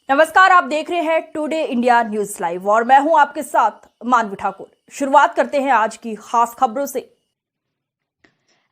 नमस्कार, आप देख रहे हैं टुडे इंडिया न्यूज लाइव और मैं हूं आपके साथ मानवी ठाकुर। शुरुआत करते हैं आज की खास खबरों से।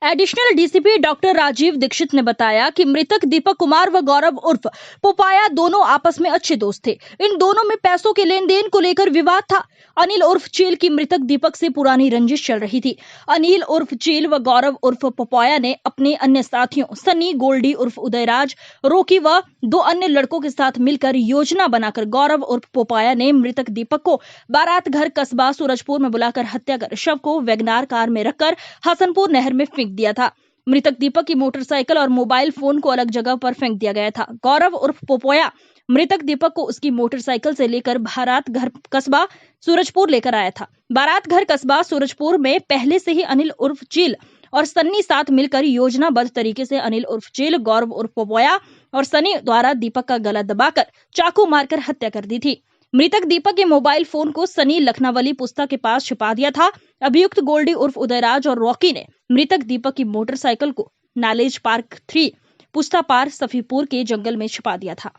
Additional DCP doctor Rajiv Dixit ने बताया कि मृतक दीपक कुमार व गौरव उर्फ पोपाया दोनों आपस में अच्छे दोस्त थे। इन दोनों में पैसों के लेन देन को लेकर विवाद था। अनिल उर्फ चील की मृतक दीपक से पुरानी रंजिश चल रही थी। अनिल उर्फ चील व गौरव उर्फ पोपाया ने अपने अन्य साथियों सनी, गोल्डी उर्फ उदयराज, रोकी व 2 अन्य लड़कों के साथ मिलकर योजना बनाकर गौरव उर्फ पोपाया ने मृतक दीपक को बारात घर कस्बा सूरजपुर में बुलाकर हत्या कर शव को वैगनार कार में रखकर हसनपुर नहर में फेंक दिया था। मृतक दीपक की मोटरसाइकिल और मोबाइल फोन को अलग जगह पर फेंक दिया गया था। गौरव उर्फ पोपाया मृतक दीपक को उसकी मोटरसाइकिल से लेकर बारात घर कस्बा सूरजपुर लेकर आया था। बारात घर कस्बा सूरजपुर में पहले से ही अनिल उर्फ चील और सन्नी साथ मिलकर योजनाबद्ध तरीके से अनिल उर्फ चील, गौरव उर्फ पोपाया और सनी द्वारा दीपक का गला दबाकर चाकू मारकर हत्या कर दी थी। मृतक दीपक के मोबाइल फोन को सनी लखनावली पुस्ता के पास छिपा दिया था। अभियुक्त गोल्डी उर्फ उदयराज और रॉकी ने मृतक दीपक की मोटरसाइकिल को नॉलेज पार्क 3 पुस्ता पार सफीपुर के जंगल में छिपा दिया था।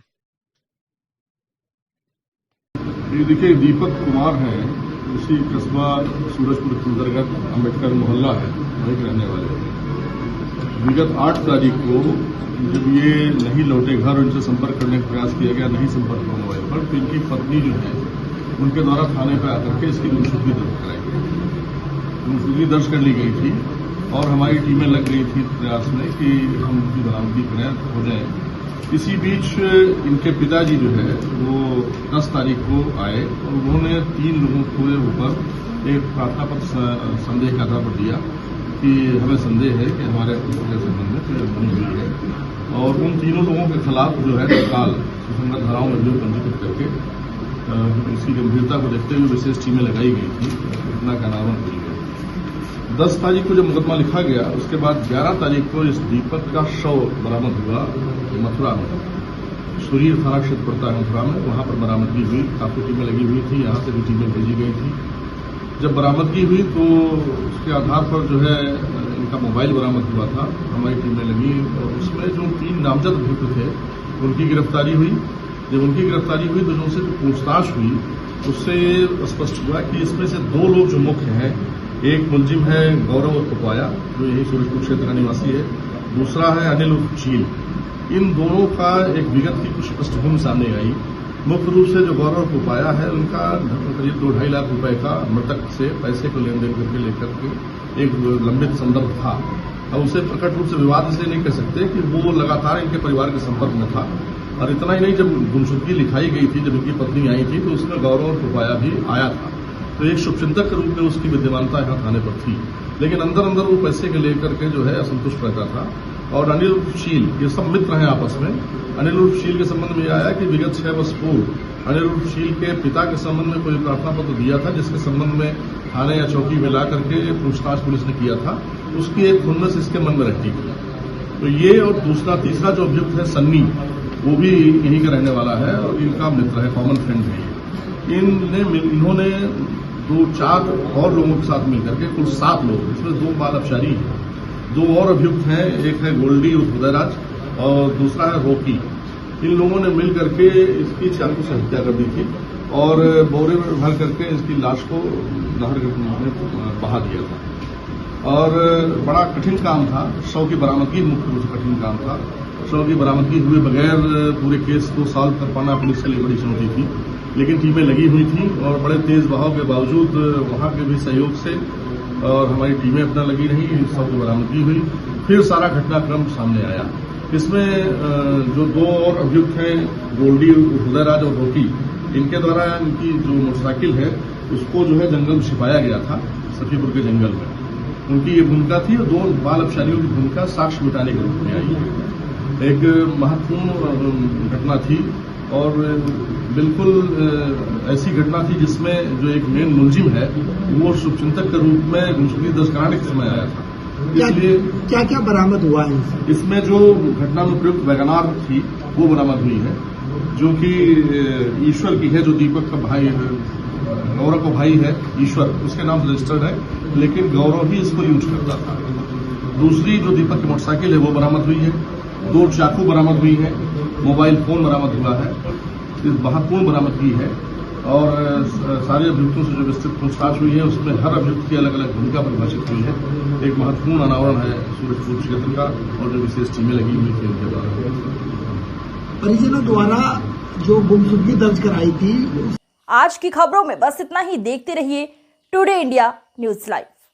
ये देखिए, दीपक कुमार है, इसी कस्बा सूरजपुर के अंतर्गत अम्बेडकर मोहल्ला है, वहीं के रहने वाले हैं। विगत 8 तारीख को जब ये नहीं लौटे घर, उनसे संपर्क करने का प्रयास किया गया, नहीं संपर्क हुआ मोबाइल पर, तो इनकी पत्नी जो है उनके द्वारा थाने पर आकर के इसकी गुमशुदगी दर्ज कराई गई। गुमशुदगी दर्ज कर ली गई थी और हमारी टीमें लग गई थी प्रयास में कि हम उनकी बरामदगी करें, हो जाए। इसी बीच इनके पिताजी जो है वो 10 तारीख को आए और उन्होंने 3 लोगों के ऊपर एक प्रार्थना पत्र संदेह के आधार पर दिया कि हमें संदेह है कि हमारे संबंध में कोई अनबनी हुई है, और उन तीनों लोगों के खिलाफ जो है तत्काल सुसंगत धाराओं में अभियोग पंजीकृत करके इसकी गंभीरता को देखते हुए विशेष टीमें लगाई गई थी, घटना का अनावरण हुई है। 10 तारीख को जब मुकदमा लिखा गया, उसके बाद 11 तारीख को इस दीपक का शव बरामद हुआ मथुरा में। शरीर थाना क्षेत्र पड़ता है मथुरा में, वहां पर बरामदगी हुई। काफी टीमें लगी हुई थी, यहां से भी टीमें भेजी गई थी। जब बरामदगी हुई तो उसके आधार पर जो है इनका मोबाइल बरामद हुआ था, हमारी टीमें लगी और उसमें जो 3 नामजद अभियुक्त थे उनकी गिरफ्तारी हुई। जब उनकी गिरफ्तारी हुई तो उनसे जो पूछताछ हुई उससे स्पष्ट हुआ कि इसमें से 2 लोग जो मुख्य हैं, एक मुलजिम है गौरव उर्फ पोपाया जो यही सूरजपुर क्षेत्र का निवासी है, दूसरा है अनिल उर्फ चील। इन दोनों का एक विगत की कुछ पृष्ठभूमि सामने आई। मुख्य रूप से जो गौरव पोपाया है उनका करीब 2-2.5 लाख रुपए का मृतक से पैसे को लेन देन करके लेकर के एक लंबित संदर्भ था। अब उसे प्रकट रूप से विवाद इसलिए नहीं कह सकते कि वो लगातार इनके परिवार के संपर्क में था। और इतना ही नहीं, जब गुमशुदगी लिखाई गई थी, जब इनकी पत्नी आई थी तो उसमें गौरव और पोपाया भी आया था। तो एक शुभचिंतक के रूप में उसकी विद्यमानता यहाँ थाने पर थी, लेकिन अंदर अंदर वो पैसे के लेकर के जो है असंतुष्ट रहता था। और अनिल उर्फ चील, ये सब मित्र हैं आपस में। अनिल उर्फ चील के संबंध में आया कि विगत 6 वर्ष पूर्व अनिल उर्फ चील के पिता के संबंध में कोई प्रार्थना पत्र दिया था, जिसके संबंध में थाने या चौकी में ला करके पूछताछ पुलिस ने किया था। उसकी एक खुन्नस इसके मन में रहती थी। तो ये और तीसरा जो अभियुक्त है सन्नी, वो भी यहीं का रहने वाला है और इनका मित्र है, कॉमन फ्रेंड है। इन्होंने 2-4 और लोगों के साथ मिलकर के कुल 7 लोग, इसमें 2 बाल अपचारी हैं, 2 और अभियुक्त हैं, एक है गोल्डी उर्फ उदयराज और दूसरा है रॉकी। इन लोगों ने मिल करके इसकी चाकू से हत्या कर दी थी और बोरे में भर करके इसकी लाश को नहर में बहा दिया था। और बड़ा कठिन काम था, शव की बरामदगी मुख्य रूप से कठिन काम था। शव की बरामदगी हुए बगैर पूरे केस को सॉल्व कर पाना पुलिस के लिए बड़ी चुनौती थी, लेकिन टीमें लगी हुई थी और बड़े तेज बहाव के बावजूद वहां के भी सहयोग से और हमारी टीमें अपना लगी रही, शव की बरामदगी हुई। फिर सारा घटनाक्रम सामने आया। इसमें जो 2 और अभियुक्त हैं, गोल्डी उदयराज और रोकी, इनके द्वारा इनकी जो मोटरसाइकिल है उसको जो है जंगल में छिपाया गया था, सफीपुर के जंगल में। उनकी ये भूमिका थी और 2 बाल अपचारियों की भूमिका साक्ष्य मिटाने के रूप में आई। एक महत्वपूर्ण घटना थी और बिल्कुल ऐसी घटना थी जिसमें जो एक मेन मुलजिम है वो शुभचिंतक के रूप में गुमशुदगी दर्ज कराने के समय आया था। इसलिए क्या क्या बरामद हुआ है? इसमें जो घटना में प्रयुक्त वैगनार थी वो बरामद हुई है, जो कि ईश्वर की है, जो दीपक का भाई है, गौरव का भाई है ईश्वर, उसके नाम रजिस्टर्ड है, लेकिन गौरव ही इसको यूज करता था। दूसरी जो दीपक की मोटरसाइकिल है वो बरामद हुई है, 2 चाकू बरामद हुई है, मोबाइल फोन बरामद हुआ है महत्वपूर्ण बरामदगी है और सारे अभियुक्तों से जो विस्तृत पूछताछ हुई है उसमें हर अभियुक्त की अलग अलग भूमिका परिभाषित हुई है। एक महत्वपूर्ण अनावरण है सूरजपुर क्षेत्र का और जो विशेष टीमें लगी हुई थी उनके द्वारा परिजनों द्वारा जो गुमशुदगी दर्ज कराई थी। आज की खबरों में बस इतना ही। देखते रहिए टुडे इंडिया न्यूज लाइव।